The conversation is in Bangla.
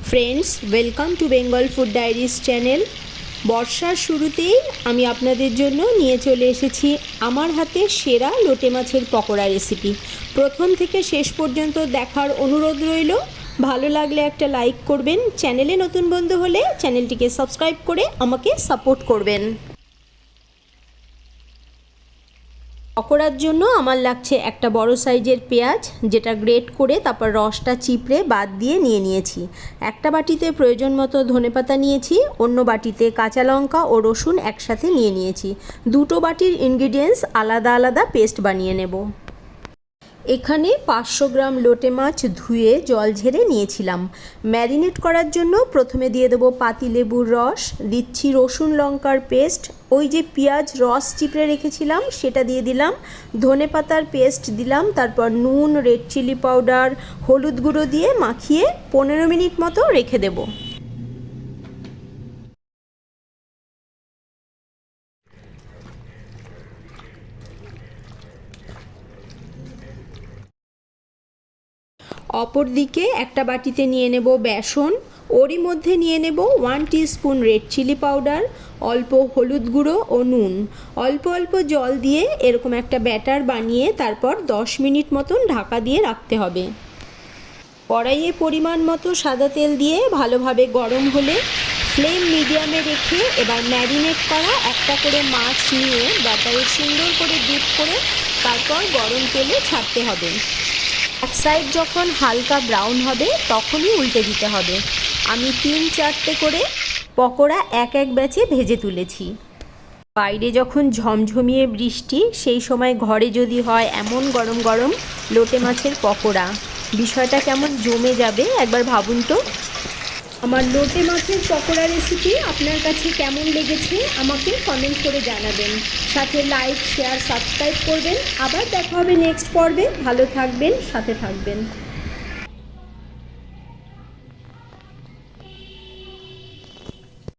Friends, welcome to Bengal food diaries channel. বর্ষার শুরুতেই আমি আপনাদের জন্য নিয়ে চলে এসেছি আমার হাতে সেরা লোটে মাছের পকোড়া রেসিপি। প্রথম থেকে শেষ পর্যন্ত দেখার অনুরোধ রইল। ভালো লাগলে একটা লাইক করবেন, চ্যানেলে নতুন বন্ধু হলে চ্যানেলটিকে সাবস্ক্রাইব করে আমাকে সাপোর্ট করবেন। পকোড়ার জন্য আমার লাগছে একটা বড় সাইজের পেঁয়াজ, যেটা গ্রেট করে তারপর রসটা চিপড়ে বাদ দিয়ে নিয়েছি। একটা বাটিতে প্রয়োজন মতো ধনেপাতা নিয়েছি, অন্য বাটিতে কাঁচা লঙ্কা ও রসুন একসাথে নিয়েছি। দুটো বাটির ইনগ্রিডিয়েন্টস আলাদা আলাদা পেস্ট বানিয়ে নেব। এখানে 500 গ্রাম লোটে মাছ ধুয়ে জল ঝেড়ে নিয়েছিলাম। ম্যারিনেট করার জন্য প্রথমে দিয়ে দেবো পাতিলেবুর রস, দিচ্ছি রসুন লঙ্কার পেস্ট, ওই যে পেঁয়াজ রস চিপড়ে রেখেছিলাম সেটা দিয়ে দিলাম, ধনেপাতার পেস্ট দিলাম, তারপর নুন, রেড চিলি পাউডার, হলুদ গুঁড়ো দিয়ে মাখিয়ে 15 মিনিট মতো রেখে দেবো। অপর দিকে একটা বাটিতে নিয়ে নেব বেসন, ওরই মধ্যে নিয়ে নেব 1 টিস্পুন রেড চিলি পাউডার, অল্প হলুদ গুঁড়ো ও নুন। অল্প অল্প জল দিয়ে এরকম একটা ব্যাটার বানিয়ে তারপর 10 মিনিট মতন ঢাকা দিয়ে রাখতে হবে। কড়াইয়ে পরিমাণ মতো সাদা তেল দিয়ে ভালোভাবে গরম হলে ফ্লেম মিডিয়ামে রেখে এবার ম্যারিনেট করা একটা করে মাছ নিয়ে ব্যাটারে সুন্দর করে ডিপ করে তারপর গরম তেলে ছাড়তে হবে। এক সাইড যখন হালকা ব্রাউন হবে তখনই উল্টে দিতে হবে। আমি 3-4টে করে পকোড়া এক ব্যাচে ভেজে তুলেছি। বাইরে যখন ঝমঝমিয়ে বৃষ্টি, সেই সময় ঘরে যদি হয় এমন গরম গরম লোটে মাছের পকোড়া, বিষয়টা কেমন জমে যাবে একবার ভাবুন তো। আমার লোটে মাছের পকোড়া রেসিপি আপনার কাছে কেমন লেগেছে আমাকে কমেন্ট করে জানাবেন, সাথে লাইক, শেয়ার, সাবস্ক্রাইব করবেন। আবার দেখা হবে নেক্সট পর্বে। ভালো থাকবেন, সাথে থাকবেন।